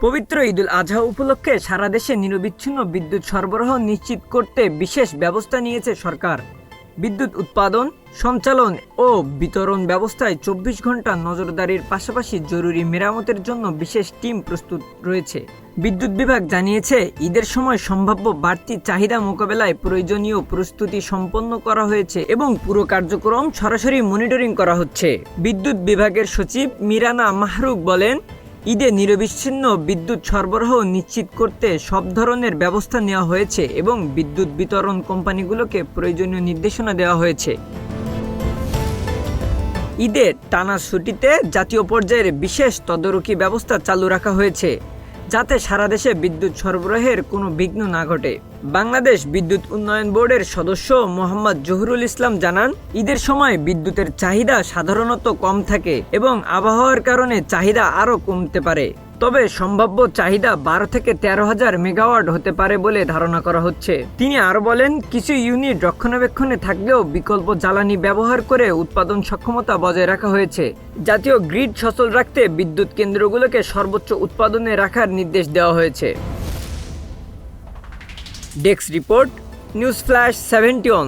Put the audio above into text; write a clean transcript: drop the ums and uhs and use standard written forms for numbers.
পবিত্র ঈদুল আজহা উপলক্ষে সারা দেশে নিরবিচ্ছিন্ন বিদ্যুৎ সরবরাহ নিশ্চিত করতে বিশেষ ব্যবস্থা নিয়েছে সরকার। বিদ্যুৎ উৎপাদন, সঞ্চালন ও বিতরণ ব্যবস্থায় ২৪ ঘন্টা নজরদারির পাশাপাশি জরুরি মেরামতের জন্য বিশেষ টিম প্রস্তুত রয়েছে। বিদ্যুৎ বিভাগ জানিয়েছে, ঈদের সময় সম্ভাব্য বাড়তি চাহিদা মোকাবেলায় প্রয়োজনীয় প্রস্তুতি সম্পন্ন করা হয়েছে এবং পুরো কার্যক্রম সরাসরি মনিটরিং করা হচ্ছে। বিদ্যুৎ বিভাগের সচিব মিরানা মাহরুখ বলেন, ঈদে নিরবিচ্ছিন্ন বিদ্যুৎ সরবরাহ নিশ্চিত করতে সব ধরনের ব্যবস্থা নেওয়া হয়েছে এবং বিদ্যুৎ বিতরণ কোম্পানিগুলোকে প্রয়োজনীয় নির্দেশনা দেওয়া হয়েছে। ঈদের টানা ছুটিতে জাতীয় পর্যায়ের বিশেষ তদারকি ব্যবস্থা চালু রাখা হয়েছে, যাতে সারা দেশে বিদ্যুৎ সরবরাহের কোনো বিঘ্ন না ঘটে। বাংলাদেশ বিদ্যুৎ উন্নয়ন বোর্ডের সদস্য মোহাম্মদ জহুরুল ইসলাম জানান, ঈদের সময় বিদ্যুতের চাহিদা সাধারণত কম থাকে এবং আবহাওয়ার কারণে চাহিদা আরও কমতে পারে। তবে সম্ভাব্য চাহিদা ১২ থেকে ১৩,০০০ মেগাওয়াট হতে পারে বলে ধারণা করা হচ্ছে। তিনি আরও বলেন, কিছু ইউনিট রক্ষণাবেক্ষণে থাকলেও বিকল্প জ্বালানি ব্যবহার করে উৎপাদন সক্ষমতা বজায় রাখা হয়েছে। জাতীয় গ্রিড সচল রাখতে বিদ্যুৎ কেন্দ্রগুলোকে সর্বোচ্চ উৎপাদনে রাখার নির্দেশ দেওয়া হয়েছে। Desk report, news flash ৭১।